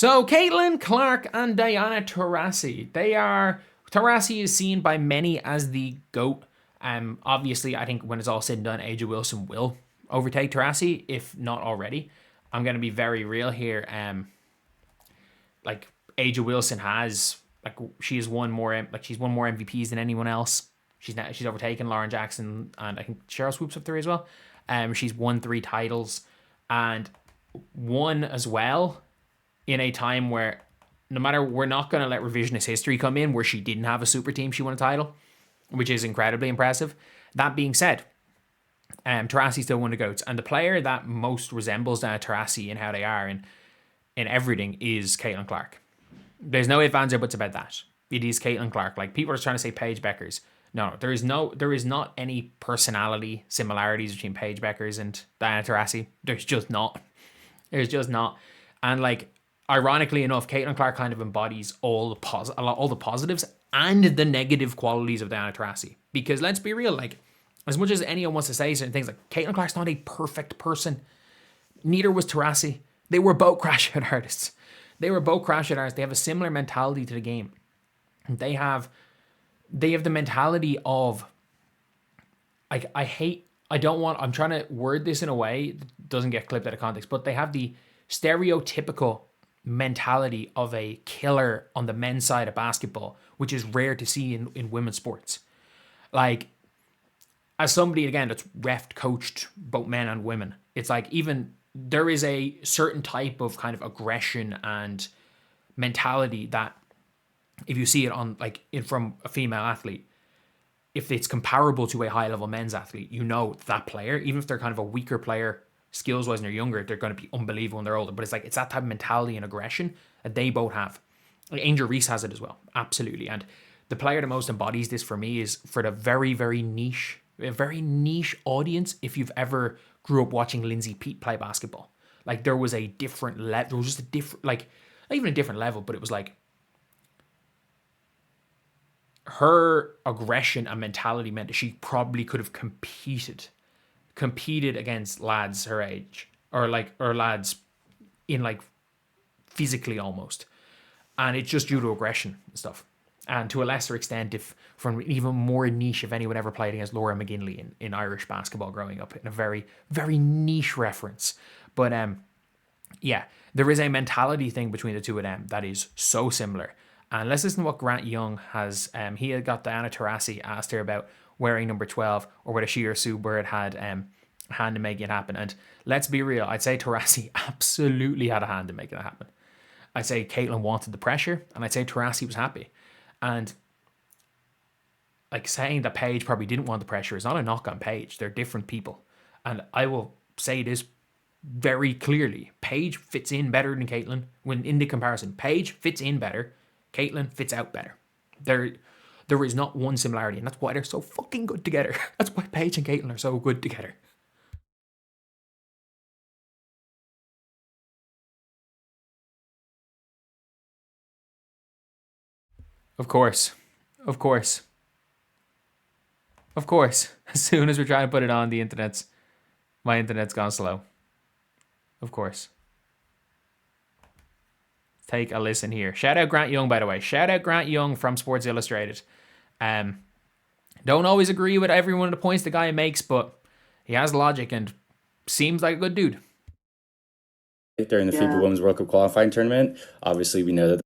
So Caitlin Clark and Diana Taurasi. Taurasi is seen by many as the GOAT. Obviously, I think when it's all said and done, Angel Wilson will overtake Taurasi, if not already. I'm going to be very real here. Like Angel Wilson has, she's won more MVPs than anyone else. She's overtaken Lauren Jackson and I think Cheryl Swoops up there as well. She's won 3 titles and won as well in a time where we're not going to let revisionist history come in where she didn't have a super team, she won a title, which is incredibly impressive. That being said, Taurasi still won the GOATs, and the player that most resembles Taurasi in how they are in everything is Caitlin Clark. There's no ifs, ands, or buts about that. It is Caitlin Clark. Like, people are trying to say Paige Bueckers. No, there is not any personality similarities between Paige Bueckers and Diana Taurasi. There's just not. And like, ironically enough, Caitlin Clark kind of embodies all the positives and the negative qualities of Diana Taurasi. Because let's be real, like, as much as anyone wants to say certain things, like, Caitlin Clark's not a perfect person. Neither was Taurasi. They were both crash out artists. They have a similar mentality to the game. They have the mentality of, like, I'm trying to word this in a way that doesn't get clipped out of context, but they have the stereotypical mentality of a killer on the men's side of basketball, which is rare to see in women's sports. Like, as somebody, again, that's refed, coached both men and women, it's like, even there is a certain type of kind of aggression and mentality that if you see it on from a female athlete, if it's comparable to a high level men's athlete, you know that player, even if they're kind of a weaker player skills wise and they're younger, they're going to be unbelievable when they're older. But it's that type of mentality and aggression that they both have. Like, Angel Reese has it as well, absolutely. And the player that most embodies this for me is for the very, very niche audience. If you've ever grew up watching Lindsay Peet play basketball, like, there was a different level. There was just a different, like, not even a different level, but it was like her aggression and mentality meant that she probably could have competed against lads her age, or lads in, like, physically almost. And it's just due to aggression and stuff. And to a lesser extent, if from even more niche, if anyone ever played against Laura McGinley in Irish basketball growing up, in a very, very niche reference. But yeah, there is a mentality thing between the two of them that is so similar. And let's listen to what Grant Young has. He had got Diana Taurasi, asked her about wearing number 12, or whether she or Sue Bird had a hand in making it happen. And let's be real, I'd say Taurasi absolutely had a hand in making it happen. I'd say Caitlin wanted the pressure, and I'd say Taurasi was happy. And, like, saying that Paige probably didn't want the pressure is not a knock on Paige. They're different people. And I will say this very clearly. Paige fits in better than Caitlin. When in the comparison, Paige fits in better. Caitlin fits out better. There is not one similarity, and that's why they're so fucking good together. That's why Paige and Caitlin are so good together. Of course. As soon as we're trying to put it on, my internet's gone slow. Of course. Take a listen here. Shout out Grant Young, by the way. Shout out Grant Young from Sports Illustrated. Don't always agree with every one of the points the guy makes, but he has logic and seems like a good dude. During the FIBA Women's World Cup qualifying tournament, obviously we know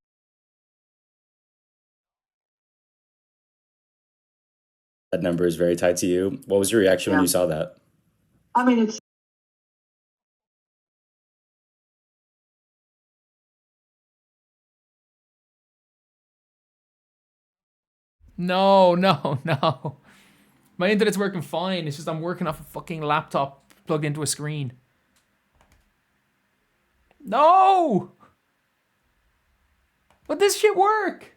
that number is very tied to you. What was your reaction when you saw that? I mean, it's No. My internet's working fine. It's just I'm working off a fucking laptop plugged into a screen. No! But this shit work?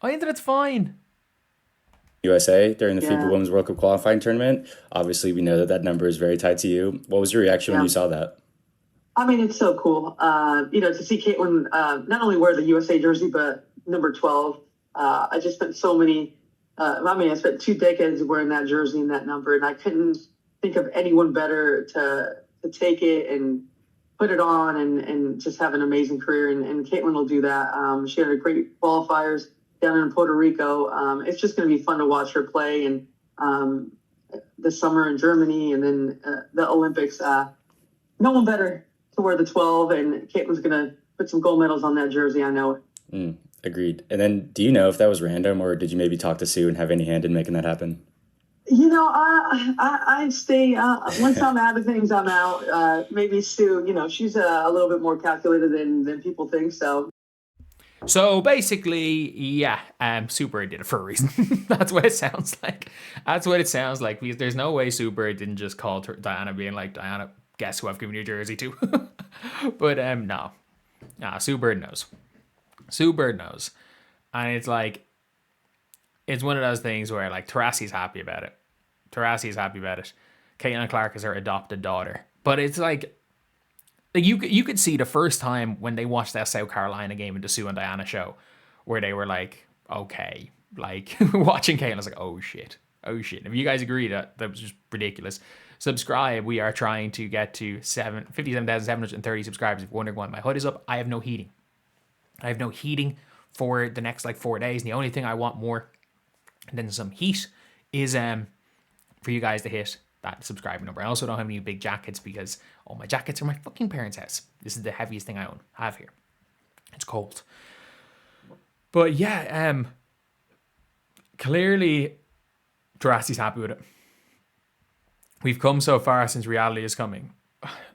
My internet's fine. USA during the FIBA Women's World Cup qualifying tournament. Obviously, we know that number is very tied to you. What was your reaction when you saw that? I mean, it's so cool. To see Caitlin not only wear the USA jersey, but number 12. I just spent I spent 2 decades wearing that jersey and that number, and I couldn't think of anyone better to to take it and put it on and just have an amazing career. And Caitlin will do that. She had a great qualifiers down in Puerto Rico. It's just going to be fun to watch her play. And the summer in Germany and then the Olympics, no one better to wear the 12. And Caitlin's going to put some gold medals on that jersey. I know it. Agreed. And then do you know if that was random or did you maybe talk to Sue and have any hand in making that happen? I stay, once I'm out of things, I'm out. Maybe Sue, she's a little bit more calculated than people think. So basically, yeah, Super did it for a reason. That's what it sounds like. Because there's no way Super didn't just call Diana being like, Diana, guess who I've given your jersey to? But no. Sue Bird knows. Sue Bird knows. And it's like, it's one of those things where like Taurasi's happy about it. Caitlin Clark is her adopted daughter. But it's like you could see the first time when they watched that South Carolina game in the Sue and Diana show, where they were like, okay, like watching Caitlin, was like, oh shit. If you guys agree that was just ridiculous, subscribe. We are trying to get to 57,730 subscribers. If you're wondering why my hood is up, I have no heating. For the next 4 days. And the only thing I want more than some heat is for you guys to hit that subscriber number. I also don't have any big jackets because all my jackets are my fucking parents' house. This is the heaviest thing I have here. It's cold. But yeah, clearly Taurasi's happy with it. We've come so far since reality is coming.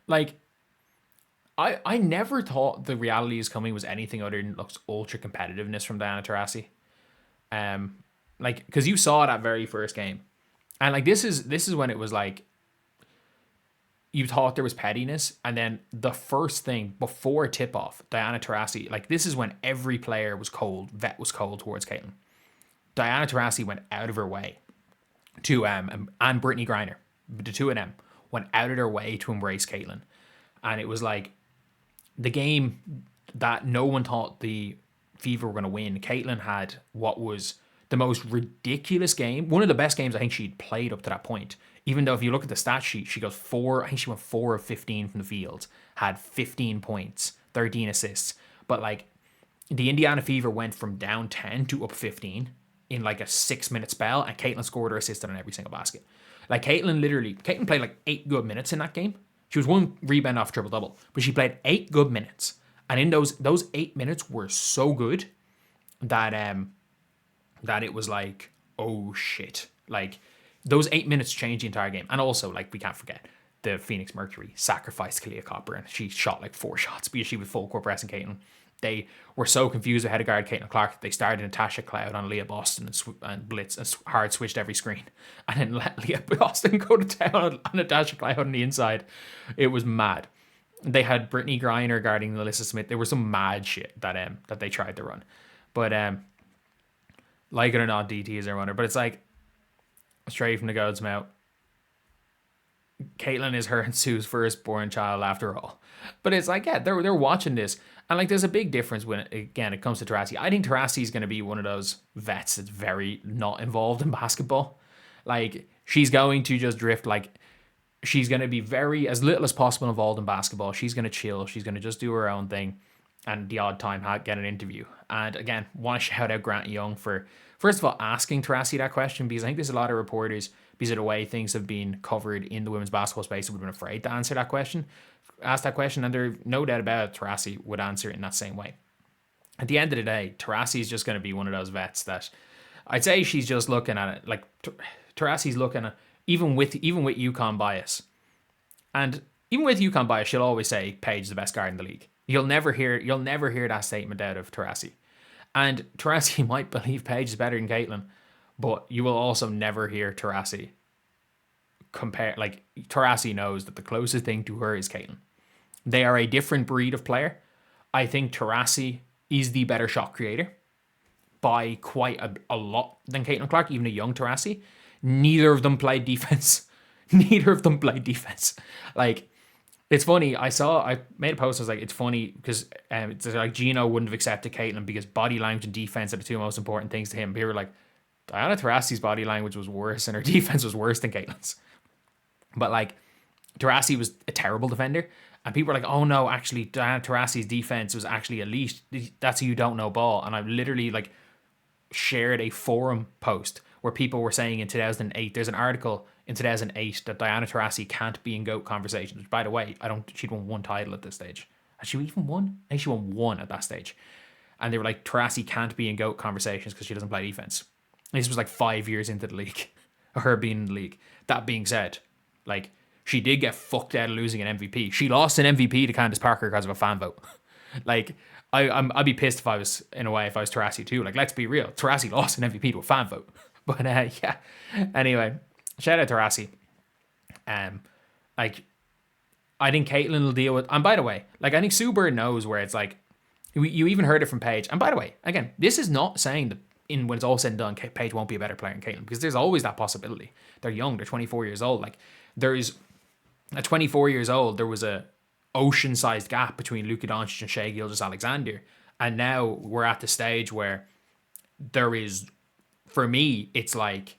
I never thought the reality is coming was anything other than ultra competitiveness from Diana Taurasi. Because you saw that very first game. And this is when it was you thought there was pettiness, and then the first thing before tip-off, Diana Taurasi, this is when every player was cold, vet was cold towards Caitlin. Diana Taurasi went out of her way to, and Brittany Griner, the two of them, went out of their way to embrace Caitlin. And it was the game that no one thought the Fever were going to win. Caitlin had what was the most ridiculous game, one of the best games I think she'd played up to that point. Even though if you look at the stat sheet, she goes 4 of 15 from the field, had 15 points, 13 assists. But the Indiana Fever went from down 10 to up 15 in a 6-minute spell, and Caitlin scored or assisted on every single basket. Caitlin played 8 good minutes in that game. She was 1 rebound off triple-double, but she played 8 good minutes. And in those 8 minutes were so good that it was oh shit. Those 8 minutes changed the entire game. And also, we can't forget, the Phoenix Mercury sacrificed Kalia Copper, and she shot 4 shots because she was full court pressing Caitlin. They were so confused with how to guard Caitlin Clark. They started Natasha Cloud on Leah Boston and blitz and hard switched every screen, and then let Leah Boston go to town on Natasha Cloud on the inside. It was mad. They had Brittany Griner guarding Alyssa Smith. There was some mad shit that they tried to run, but like it or not, DT is their runner. But it's straight from the goat's mouth. Caitlin is her and Sue's firstborn child after all. But it's yeah, they're watching this. And there's a big difference when, again, it comes to Taurasi. I think Taurasi is going to be one of those vets that's very not involved in basketball. She's going to just drift. She's going to be very, as little as possible involved in basketball. She's going to chill. She's going to just do her own thing. And the odd time get an interview. And again, want to shout out Grant Young for, first of all, asking Taurasi that question, because I think there's a lot of reporters, because of the way things have been covered in the women's basketball space, who would have been afraid to ask that question, and there's no doubt about it, Taurasi would answer it in that same way. At the end of the day, Taurasi is just going to be one of those vets that I'd say she's just looking at it, Taurasi's looking at, even with UConn bias, and even with UConn bias, she'll always say Paige is the best guard in the league. You'll never hear that statement out of Taurasi. And Taurasi might believe Paige is better than Caitlin, but you will also never hear Taurasi compare. Taurasi knows that the closest thing to her is Caitlin. They are a different breed of player. I think Taurasi is the better shot creator by quite a lot than Caitlin Clark, even a young Taurasi. Neither of them played defense. It's funny. I made a post. I was it's funny because it's Gino wouldn't have accepted Caitlin because body language and defense are the two most important things to him. People were Diana Taurasi's body language was worse and her defense was worse than Caitlin's. But Taurasi was a terrible defender. And people were like, oh no, actually, Diana Taurasi's defense was actually elite. That's who you don't know ball. And I literally like shared a forum post where people were saying in 2008, there's an article in 2008 that Diana Taurasi can't be in GOAT conversations. Which, by the way, she'd won one title at this stage. Has she even won? I think she won one at that stage. And they were like, Taurasi can't be in GOAT conversations because she doesn't play defense. And this was like 5 years into the league, her being in the league. That being said, like, she did get fucked out of losing an MVP. She lost an MVP to Candace Parker because of a fan vote. Like, I'd be pissed if I was, in a way, if I was Taurasi too. Like, let's be real. Taurasi lost an MVP to a fan vote. But yeah. Anyway, shout out Taurasi. Like, I think Caitlin will deal with. And by the way, like, I think Sue Bird knows where it's like, you even heard it from Paige. And by the way, again, this is not saying that when it's all said and done, Paige won't be a better player than Caitlin, because there's always that possibility. They're young. They're 24 years old. Like, there's at 24 years old, there was a ocean-sized gap between Luka Doncic and Shai Gilgeous-Alexander, and now we're at the stage where there is, for me, it's like,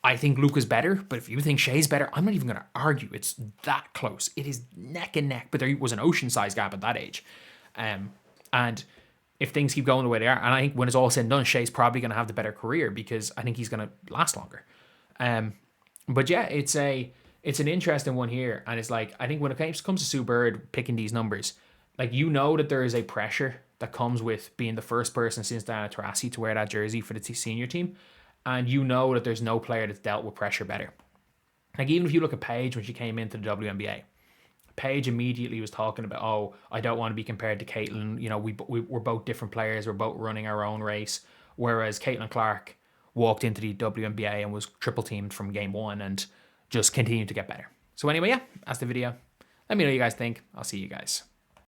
I think Luka's better, but if you think Shai's better, I'm not even going to argue. It's that close. It is neck and neck, but there was an ocean-sized gap at that age. And if things keep going the way they are, and I think when it's all said and done, Shai's probably going to have the better career because I think he's going to last longer. But yeah, it's an interesting one here, and it's like, I think when it comes to Sue Bird picking these numbers, like, you know that there is a pressure that comes with being the first person since Diana Taurasi to wear that jersey for the senior team, and you know that there's no player that's dealt with pressure better. Like, even if you look at Paige when she came into the WNBA, Paige immediately was talking about, oh, I don't want to be compared to Caitlin. You know, we're both different players. We're both running our own race. Whereas Caitlin Clark walked into the WNBA and was triple teamed from game one and just continued to get better. So anyway, yeah, that's the video. Let me know what you guys think. I'll see you guys.